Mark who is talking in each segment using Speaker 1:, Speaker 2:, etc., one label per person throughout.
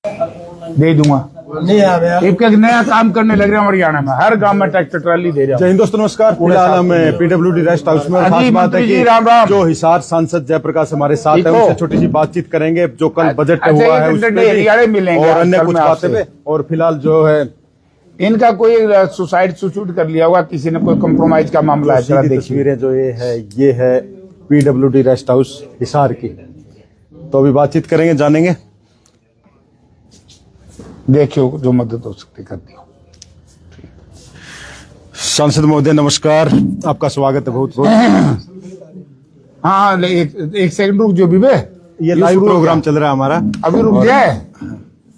Speaker 1: दे दूंगा।
Speaker 2: नहीं आ रहा।
Speaker 1: एक नया काम करने लग रहे हैं हरियाणा में, हर गांव में ट्रैक्टर ट्राली दे रहे
Speaker 2: जय हिंद दोस्तों, नमस्कार। फिलहाल हम पीडब्ल्यूडी रेस्ट हाउस में, खास बात है कि
Speaker 1: राम राम।
Speaker 2: जो हिसार सांसद जयप्रकाश हमारे साथ है, उनसे छोटी सी बातचीत करेंगे जो कल बजट पे हुआ है उस पे भी, और अन्य कुछ बातें पे। और फिलहाल जो है
Speaker 1: इनका कोई सुसाइड कर लिया होगा किसी ने, कोई कॉम्प्रोमाइज का मामला है।
Speaker 2: सीधी तस्वीरें जो ये है पीडब्ल्यूडी रेस्ट हाउस हिसार की। तो अभी बातचीत करेंगे, जानेंगे।
Speaker 1: देखियो जो मदद हो सकती कर दियो।
Speaker 2: सांसद महोदय नमस्कार, आपका स्वागत है बहुत बहुत।
Speaker 1: हाँ एक सेकंड रुक जो बीबे,
Speaker 2: ये लाइव प्रोग्राम चल रहा है हमारा,
Speaker 1: अभी रुक जाए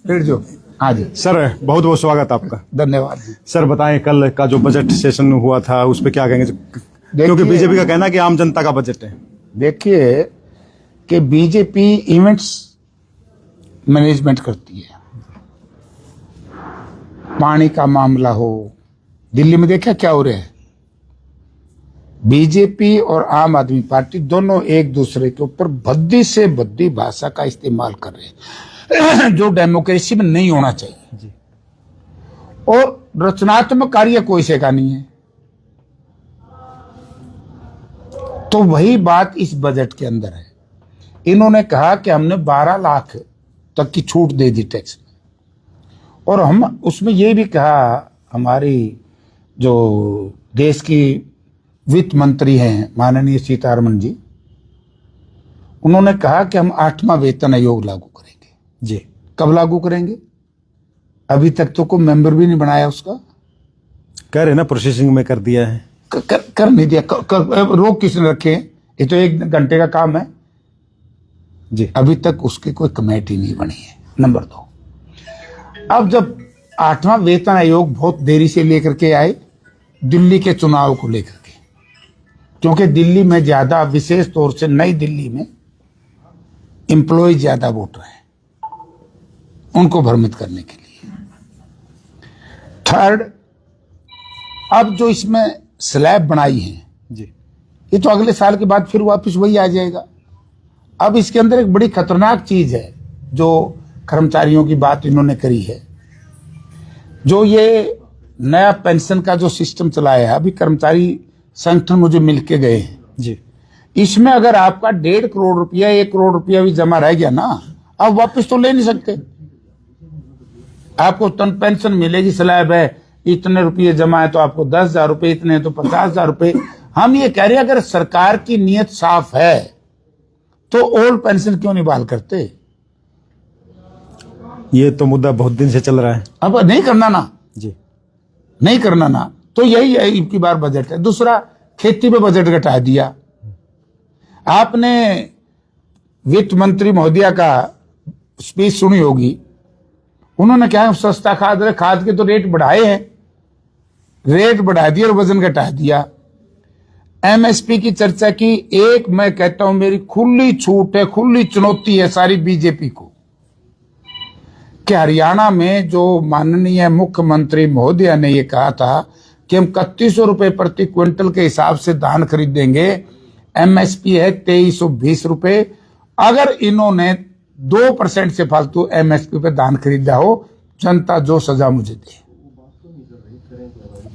Speaker 1: फिर जो। हाँ जी
Speaker 2: सर, बहुत बहुत स्वागत आपका।
Speaker 1: धन्यवाद जी।
Speaker 2: सर बताएं, कल का जो बजट सेशन हुआ था उस पे क्या कहेंगे, क्योंकि बीजेपी का कहना है कि आम जनता का बजट है।
Speaker 1: देखिए कि बीजेपी इवेंट्स मैनेजमेंट करती है। पानी का मामला हो, दिल्ली में देखा क्या हो रहा है, बीजेपी और आम आदमी पार्टी दोनों एक दूसरे के ऊपर भद्दी से भद्दी भाषा का इस्तेमाल कर रहे हैं जो डेमोक्रेसी में नहीं होना चाहिए जी। और रचनात्मक कार्य कोई से का नहीं है। तो वही बात इस बजट के अंदर है। इन्होंने कहा कि हमने 12 लाख तक की छूट दे दी टैक्स में, और हम उसमें ये भी कहा, हमारी जो देश की वित्त मंत्री हैं माननीय सीतारमण जी, उन्होंने कहा कि हम 8वां वेतन आयोग लागू करेंगे जी। कब लागू करेंगे? अभी तक तो कोई मेंबर भी नहीं बनाया उसका।
Speaker 2: कह रहे ना प्रोसेसिंग में कर दिया है।
Speaker 1: कर नहीं दिया। रोक किसने रखे? ये तो 1 घंटे का काम है
Speaker 2: जी।
Speaker 1: अभी तक उसकी कोई कमेटी नहीं बनी है। नंबर 2, अब जब 8वां वेतन आयोग बहुत देरी से लेकर के आए दिल्ली के चुनाव को लेकर के, क्योंकि दिल्ली में ज्यादा, विशेष तौर से नई दिल्ली में एम्प्लॉय ज्यादा वोटर हैं, उनको भ्रमित करने के लिए। 3rd, अब जो इसमें स्लैब बनाई है
Speaker 2: जी,
Speaker 1: ये तो अगले साल के बाद फिर वापस वही आ जाएगा। अब इसके अंदर एक बड़ी खतरनाक चीज है जो कर्मचारियों की बात इन्होंने करी है। जो ये नया पेंशन का जो सिस्टम चलाया है, अभी कर्मचारी संगठन मुझे मिलके गए हैं
Speaker 2: जी।
Speaker 1: इसमें अगर आपका 1.5 करोड़ रुपया, 1 करोड़ रुपया भी जमा रह गया ना, अब वापस तो ले नहीं सकते। आपको पेंशन मिलेगी, स्लैब है, इतने रुपये जमा है तो आपको 10,000 रुपये, इतने तो 50,000 रुपये। हम ये कह रहे हैं अगर सरकार की नीयत साफ है तो ओल्ड पेंशन क्यों नहीं बहाल करते?
Speaker 2: ये तो मुद्दा बहुत दिन से चल रहा है।
Speaker 1: अब नहीं करना ना
Speaker 2: जी,
Speaker 1: नहीं करना ना, तो यही है इनकी बार बजट है। दूसरा, खेती पे बजट घटा दिया। आपने वित्त मंत्री महोदया का स्पीच सुनी होगी, उन्होंने क्या सस्ता खाद के तो रेट बढ़ाए हैं, रेट बढ़ा दिया और वजन घटा दिया। एमएसपी की चर्चा की। एक मैं कहता हूं मेरी खुली छूट है, खुली चुनौती है सारी बीजेपी को, कि हरियाणा में जो माननीय मुख्यमंत्री महोदया ने ये कहा था कि हम 3100 रुपए प्रति क्विंटल के हिसाब से धान खरीदेंगे, एमएसपी है 2320 रुपए। अगर इन्होंने 2% से फालतू एमएसपी पे धान खरीदा हो, जनता जो सजा मुझे दे।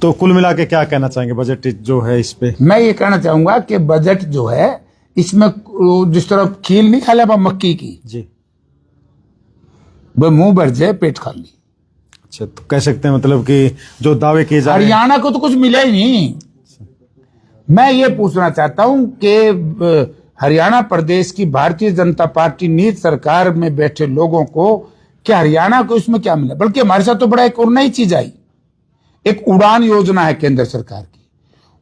Speaker 2: तो कुल मिला के क्या कहना चाहेंगे बजट जो है इस पे?
Speaker 1: मैं ये कहना चाहूंगा कि बजट जो है इसमें जिस तरह खील नहीं खा लिया मक्की की
Speaker 2: जी,
Speaker 1: वो मुंह भर जाए पेट खाली।
Speaker 2: अच्छा, तो कह सकते हैं मतलब कि जो दावे किए जा रहे हैं,
Speaker 1: हरियाणा को तो कुछ मिला ही नहीं। मैं ये पूछना चाहता हूं कि हरियाणा प्रदेश की भारतीय जनता पार्टी नीत सरकार में बैठे लोगों को, क्या हरियाणा को इसमें क्या मिला? बल्कि हमारे साथ तो बड़ा एक और नई चीज आई, एक उड़ान योजना है केंद्र सरकार की।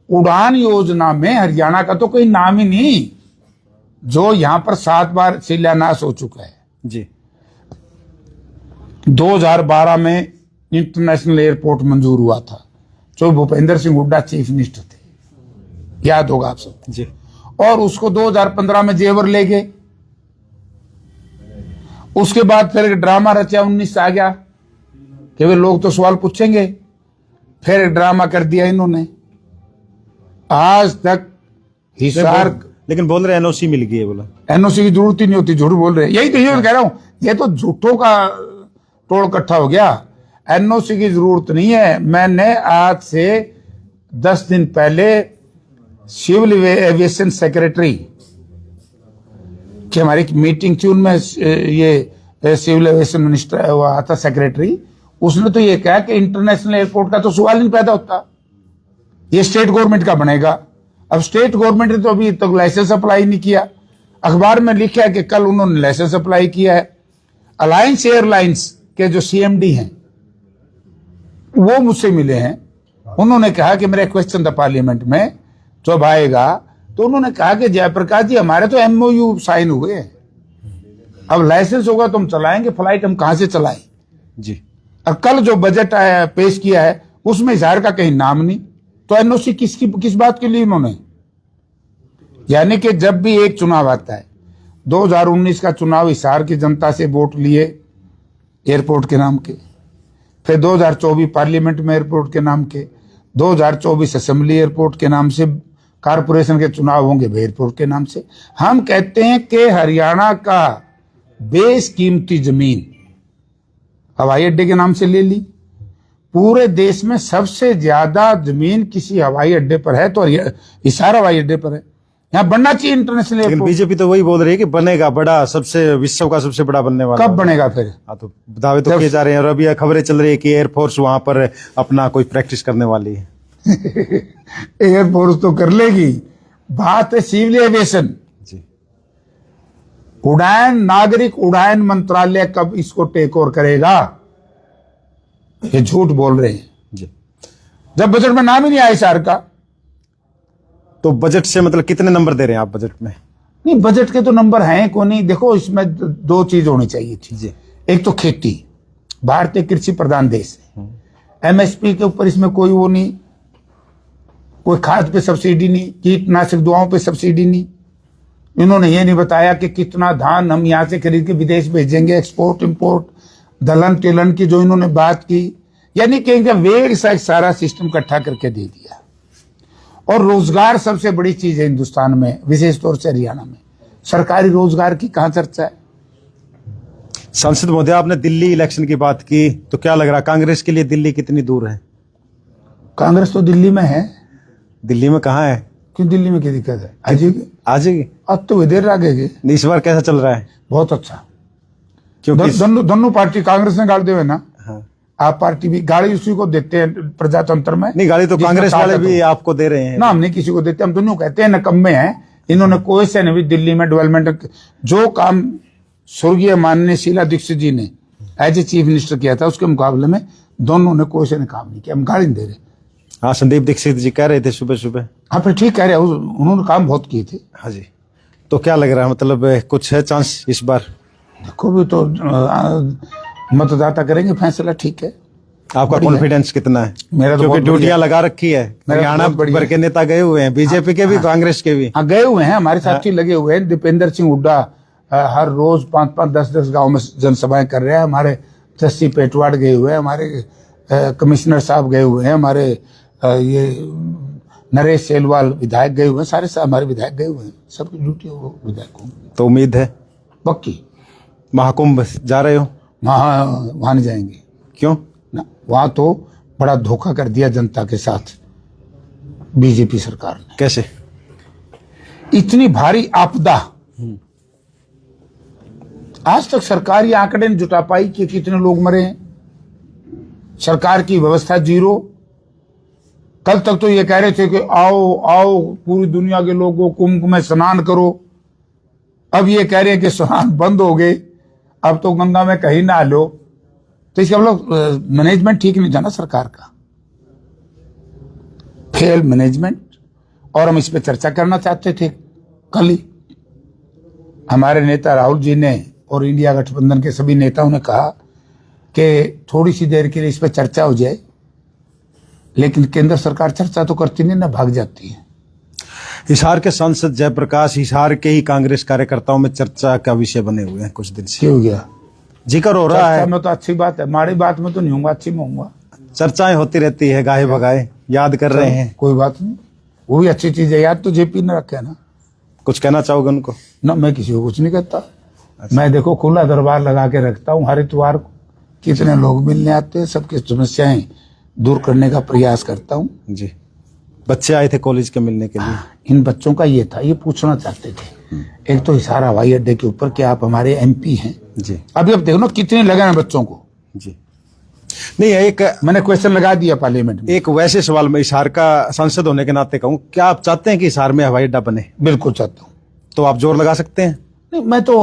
Speaker 1: उड़ान योजना में हरियाणा का तो कोई नाम ही नहीं, जो यहां पर 7 बार शिलान्यास हो चुका है
Speaker 2: जी।
Speaker 1: 2012 में इंटरनेशनल एयरपोर्ट मंजूर हुआ था, जो भूपेंद्र सिंह हुड्डा चीफ मिनिस्टर थे, याद होगा आप सब
Speaker 2: जी।
Speaker 1: और उसको 2015 में जेवर ले गए। उसके बाद फिर एक ड्रामा रचा, 19 आ गया कि वे लोग तो सवाल पूछेंगे, फिर एक ड्रामा कर दिया इन्होंने। आज तक हिसार,
Speaker 2: लेकिन बोल रहे एनओसी मिल गई है, बोला
Speaker 1: एनओसी की जरूरत ही नहीं होती, झूठ बोल रहे हैं। यही तो ये कह रहा हूं, ये तो झूठों का टोल इकट्ठा हो गया। एनओसी की जरूरत नहीं है। मैंने आज से 10 दिन पहले सिविल एविएशन सेक्रेटरी की हमारी मीटिंग थी, उनमें ये सिविल एविएशन मिनिस्टर वो आता सेक्रेटरी, उसने तो ये कहा कि इंटरनेशनल एयरपोर्ट का तो सवाल नहीं पैदा होता, ये स्टेट गवर्नमेंट का बनेगा। अब स्टेट गवर्नमेंट ने तो अभी तक लाइसेंस अप्लाई नहीं किया। अखबार में लिखा है कि कल उन्होंने लाइसेंस अप्लाई किया है। अलायंस एयरलाइंस के जो सीएमडी हैं वो मुझसे मिले हैं, उन्होंने कहा कि मेरा क्वेश्चन था पार्लियामेंट में जब आएगा, तो उन्होंने कहा कि जयप्रकाश जी हमारे तो एमओयू साइन हुए हैं, अब लाइसेंस होगा तो हम चलाएंगे, फ्लाइट हम कहां से चलाएं
Speaker 2: जी।
Speaker 1: और कल जो बजट आया पेश किया है उसमें इजहार का कहीं नाम नहीं, तो एनओसी किस बात के लिए उन्होंने? यानी कि जब भी एक चुनाव आता है, 2019 का चुनाव हिसार की जनता से वोट लिए एयरपोर्ट के नाम के, फिर 2024 पार्लियामेंट में एयरपोर्ट के नाम के, 2024 असेंबली एयरपोर्ट के नाम से, कारपोरेशन के चुनाव होंगे एयरपोर्ट के नाम से। हम कहते हैं कि हरियाणा का बेशकीमती जमीन हवाई अड्डे के नाम से ले ली। पूरे देश में सबसे ज्यादा जमीन किसी हवाई अड्डे पर है तो हिसार हवाई अड्डे पर है। यहाँ बनना चाहिए इंटरनेशनल
Speaker 2: लेकिन
Speaker 1: एयरपोर्ट।
Speaker 2: बीजेपी तो वही बोल रही है कि बनेगा बड़ा, सबसे विश्व का सबसे बड़ा बनने वाला।
Speaker 1: कब बनेगा फिर?
Speaker 2: हाँ, तो दावे तो किए जा रहे हैं और अभी खबरें चल रही है कि एयरफोर्स वहां पर अपना कोई प्रैक्टिस करने वाली है।
Speaker 1: एयरफोर्स तो कर लेगी, बात है सिविल एविएशन
Speaker 2: जी।
Speaker 1: उड़ान, नागरिक उड़ान मंत्रालय कब इसको टेक ओवर करेगा? ये झूठ बोल रहे हैं
Speaker 2: जी।
Speaker 1: जब बजट में नाम ही नहीं आया हिसार का।
Speaker 2: तो बजट से मतलब कितने नंबर दे रहे हैं आप बजट में?
Speaker 1: नहीं, बजट के तो नंबर हैं को नहीं। देखो, इसमें दो चीज होनी चाहिए थी
Speaker 2: जी।
Speaker 1: एक तो खेती, भारतीय कृषि प्रधान देश है, एमएसपी के ऊपर इसमें कोई वो नहीं, कोई खाद पे सब्सिडी नहीं, कीटनाशक दवाओं पे सब्सिडी नहीं। इन्होंने ये नहीं बताया कि कितना धान हम यहां से खरीद के विदेश भेजेंगे, एक्सपोर्ट इंपोर्ट, दलहन तिलहन की जो इन्होंने बात की, यानी कि वेग सा सारा सिस्टम इकट्ठा करके दे दिया। और रोजगार सबसे बड़ी चीज है हिंदुस्तान में, विशेष तौर से हरियाणा में सरकारी रोजगार की कहां चर्चा है?
Speaker 2: सांसद महोदय, आपने दिल्ली इलेक्शन की बात की, तो क्या लग रहा है कांग्रेस के लिए दिल्ली कितनी दूर है?
Speaker 1: कांग्रेस तो दिल्ली में है।
Speaker 2: दिल्ली में कहाँ है?
Speaker 1: क्यों दिल्ली में क्या दिक्कत है? आ जाएगी, अब तो इधर आ गए।
Speaker 2: इस बार कैसा चल रहा है?
Speaker 1: बहुत अच्छा,
Speaker 2: क्योंकि
Speaker 1: दोनों पार्टी, कांग्रेस ने गाड़ देवे ना,
Speaker 2: हाँ।
Speaker 1: आप पार्टी भी गाड़ी उसी को देते हैं प्रजातंत्र में।
Speaker 2: नहीं, गाड़ी तो कांग्रेस वाले भी आपको दे रहे हैं
Speaker 1: ना, हम नहीं किसी को देते, हम तो नहीं कहते हैं नकम्मे हैं। इन्होंने कोई से नहीं दिल्ली में डेवलपमेंट जो काम स्वर्गीय माननीय शीला दीक्षित जी ने एज ए चीफ मिनिस्टर किया था उसके मुकाबले में दोनों ने कोई से ने काम नहीं किया। हम गाड़ी नहीं दे रहे।
Speaker 2: हाँ, संदीप दीक्षित जी कह रहे थे सुबह सुबह।
Speaker 1: हाँ, फिर ठीक कह रहे, उन्होंने काम बहुत किए थे।
Speaker 2: हाँ जी। तो क्या लग रहा है, मतलब कुछ है चांस इस बार?
Speaker 1: देखो, भी तो मतदाता करेंगे फैसला। ठीक है,
Speaker 2: आपका कॉन्फिडेंस कितना है?
Speaker 1: मेरा तो
Speaker 2: क्योंकि ड्यूटियां लगा रखी है, हरियाणा भर के नेता गए हुए हैं, बीजेपी के भी, कांग्रेस के भी।
Speaker 1: हाँ, गए हुए हैं, हमारे साथी लगे हुए हैं। दीपेंद्र सिंह हुड्डा हर रोज 5-5, 10-10 गांव में जनसभाएं कर रहे हैं। हमारे जस्सी पेटवाड़ गए हुए हैं, हमारे कमिश्नर साहब गए हुए हैं, हमारे ये नरेश सेलवाल विधायक गए हुए हैं, सारे हमारे विधायक गए हुए हैं। सबकी ड्यूटी हो विधायकों।
Speaker 2: तो उम्मीद है
Speaker 1: पक्की।
Speaker 2: महाकुंभ जा रहे हो?
Speaker 1: वहां नहीं जाएंगे।
Speaker 2: क्यों?
Speaker 1: ना, वहां तो बड़ा धोखा कर दिया जनता के साथ बीजेपी सरकार ने।
Speaker 2: कैसे?
Speaker 1: इतनी भारी आपदा आज तक सरकार ये आंकड़े नहीं जुटा पाई कि कितने लोग मरे हैं। सरकार की व्यवस्था जीरो। कल तक तो ये कह रहे थे कि आओ आओ पूरी दुनिया के लोगों कुंभ में स्नान करो। अब ये कह रहे हैं कि स्नान बंद हो गए, अब तो गंगा में कहीं ना लो। तो इसका मतलब मैनेजमेंट ठीक नहीं था ना सरकार का, फेल मैनेजमेंट। और हम इस पे चर्चा करना चाहते थे। कल ही हमारे नेता राहुल जी ने और इंडिया गठबंधन के सभी नेताओं ने कहा कि थोड़ी सी देर के लिए इस पे चर्चा हो जाए, लेकिन केंद्र सरकार चर्चा तो करती नहीं ना, भाग जाती है।
Speaker 2: हिसार के सांसद जयप्रकाश हिसार के ही कांग्रेस कार्यकर्ताओं में चर्चा का विषय बने हुए हैं कुछ दिन से।
Speaker 1: क्यों हो गया?
Speaker 2: जिक्र हो रहा है।
Speaker 1: में तो अच्छी बात है, माड़ी बात में तो नहीं होगा, अच्छी में होगा।
Speaker 2: चर्चाएं होती रहती है, गाहे भगाए याद कर रहे हैं।
Speaker 1: कोई बात नहीं, वो भी अच्छी चीज है। याद तो जेपी ने रखे ना।
Speaker 2: कुछ कहना चाहोगे उनको?
Speaker 1: ना, मैं किसी को कुछ नहीं कहता। मैं देखो खुला दरबार लगा के रखता हूँ हर इतवार को। कितने लोग मिलने आते हैं, सबकी समस्याएं दूर करने का प्रयास करता हूँ।
Speaker 2: जी, बच्चे आए थे कॉलेज के मिलने के लिए।
Speaker 1: इन बच्चों का ये था, ये पूछना चाहते थे एक तो हिसार हवाई अड्डे के ऊपर कि आप हमारे एमपी हैं
Speaker 2: जी।
Speaker 1: अभी अब देखो ना कितने लगन है बच्चों को।
Speaker 2: जी, नहीं एक
Speaker 1: मैंने क्वेश्चन लगा दिया पार्लियामेंट में।
Speaker 2: एक वैसे सवाल में हिसार का सांसद होने के नाते कहूँ, क्या आप चाहते हैं कि हिसार में हवाई अड्डा बने?
Speaker 1: बिल्कुल चाहता हूँ।
Speaker 2: तो आप जोर लगा सकते हैं?
Speaker 1: नहीं, मैं तो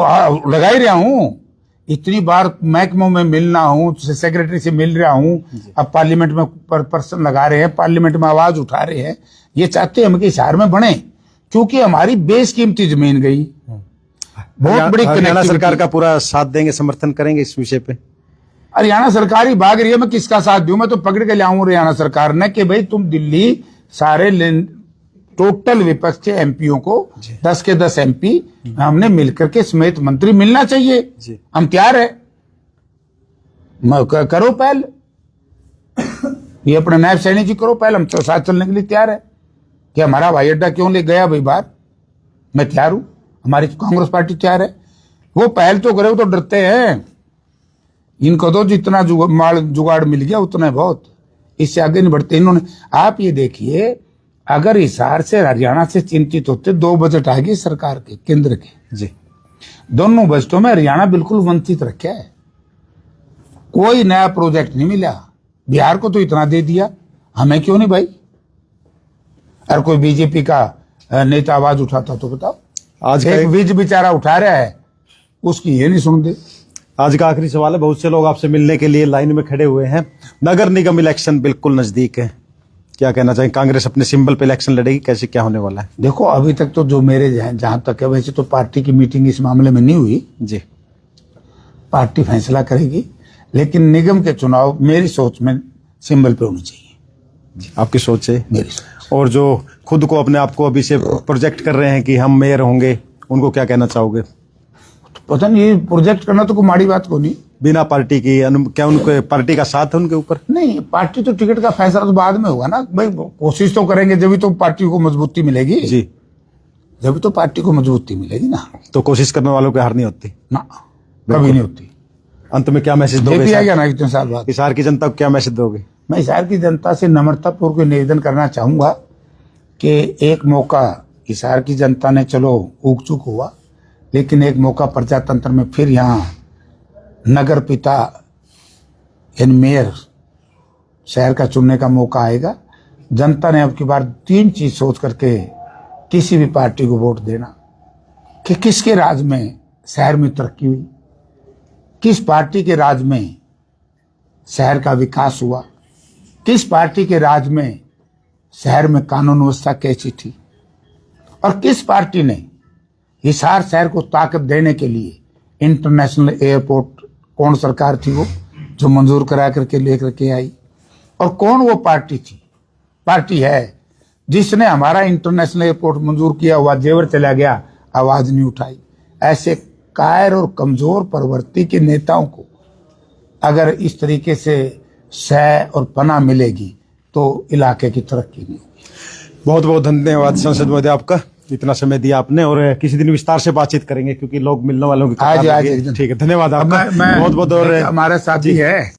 Speaker 1: लगा ही रहा हूँ, इतनी बार महकमों में मिलना हूँ, सेक्रेटरी से मिल रहा हूँ, अब पार्लियामेंट में पर्सन लगा रहे हैं, पार्लियामेंट में आवाज उठा रहे हैं। ये चाहते हैं हम कि हिसार में बने, क्योंकि हमारी बेशकीमती जमीन गई, बहुत बड़ी
Speaker 2: हरियाणा सरकार का पूरा साथ देंगे, समर्थन करेंगे इस विषय पे?
Speaker 1: हरियाणा सरकार ही भाग रही है, मैं किसका साथ दूं? मैं तो पकड़ के लाऊं हरियाणा सरकार ने कि भाई तुम दिल्ली सारे टोटल विपक्ष के एमपीओ को 10 के 10 एमपी हमने मिलकर के समेत मंत्री मिलना चाहिए, हम तैयार है, करो पहल, ये अपने नायब सैनी जी करो पहल, हम तो साथ चलने के लिए तैयार है। कि हमारा हवाई अड्डा क्यों ले गया भाई बाहर, मैं तैयार हूं, हमारी कांग्रेस पार्टी तैयार है। वो पहल तो करे, वो तो डरते हैं, इनको तो जितना जुगाड़ मिल गया उतना बहुत, इससे आगे नहीं बढ़ते इन्होंने। आप ये देखिए, अगर हिसार से हरियाणा से चिंतित होते, 2 बजट आ गए सरकार के, केंद्र के
Speaker 2: जी,
Speaker 1: दोनों बजटों में हरियाणा बिल्कुल वंचित रखा है, कोई नया प्रोजेक्ट नहीं मिला। बिहार को तो इतना दे दिया, हमें क्यों नहीं भाई? अगर कोई बीजेपी का नेता आवाज उठाता तो बताओ।
Speaker 2: आज
Speaker 1: एक विज बेचारा उठा रहा है, उसकी ये नहीं सुनते।
Speaker 2: आज का आखिरी सवाल है, बहुत से लोग आपसे मिलने के लिए लाइन में खड़े हुए हैं, नगर निगम इलेक्शन बिल्कुल नजदीक है, क्या कहना चाहिए? कांग्रेस अपने सिंबल पे इलेक्शन लड़ेगी, कैसे क्या होने वाला है?
Speaker 1: देखो अभी तक तो जो मेरे जहां तक है, वैसे तो पार्टी की मीटिंग इस मामले में नहीं हुई
Speaker 2: जी,
Speaker 1: पार्टी फैसला करेगी, लेकिन निगम के चुनाव मेरी सोच में सिंबल पे होनी चाहिए।
Speaker 2: आपकी सोच है?
Speaker 1: मेरी सोच।
Speaker 2: और जो खुद को अपने आप को अभी से प्रोजेक्ट कर रहे हैं कि हम मेयर होंगे, उनको क्या कहना चाहोगे?
Speaker 1: तो पता नहीं, ये प्रोजेक्ट करना तो कोई माड़ी बात को नहीं।
Speaker 2: बिना पार्टी की क्या उनके पार्टी का साथ है उनके ऊपर?
Speaker 1: नहीं, पार्टी तो टिकट का फैसला तो बाद में होगा ना भाई, कोशिश तो करेंगे, जब तो पार्टी को मजबूती मिलेगी
Speaker 2: जी,
Speaker 1: जब तो पार्टी को मजबूती मिलेगी ना।
Speaker 2: तो कोशिश करने वालों की हार नहीं होती
Speaker 1: ना, कभी नहीं होती।
Speaker 2: अंत में क्या मैसेज दोगे?
Speaker 1: आएगा ना इतने साल बाद।
Speaker 2: हिसार की जनता को क्या मैसेज दोगे?
Speaker 1: मैं हिसार की जनता से नम्रतापूर्वक निवेदन करना चाहूंगा कि एक मौका हिसार की जनता ने, चलो ऊक चूक हुआ, लेकिन एक मौका प्रजातंत्र में फिर यहाँ नगर पिता यानी मेयर शहर का चुनने का मौका आएगा। जनता ने अब की बार 3 चीज सोच करके किसी भी पार्टी को वोट देना कि किसके राज में शहर में तरक्की हुई, किस पार्टी के राज में शहर का विकास हुआ, किस पार्टी के राज में शहर में कानून व्यवस्था कैसी थी, और किस पार्टी ने हिसार शहर को ताकत देने के लिए इंटरनेशनल एयरपोर्ट, कौन सरकार थी वो जो मंजूर करा करके लेकर के आई, और कौन वो पार्टी है जिसने हमारा इंटरनेशनल एयरपोर्ट मंजूर किया हुआ जेवर चला गया, आवाज नहीं उठाई। ऐसे कायर और कमजोर प्रवृत्ति के नेताओं को अगर इस तरीके से सह और पनाह मिलेगी तो इलाके की तरक्की नहीं होगी।
Speaker 2: बहुत बहुत धन्यवाद सांसद महोदय, आपका इतना समय दिया आपने, और किसी दिन विस्तार से बातचीत करेंगे क्योंकि लोग मिलने वालों की
Speaker 1: आज
Speaker 2: ठीक है, धन्यवाद आपका बहुत बहुत। और
Speaker 1: हमारा साथी है।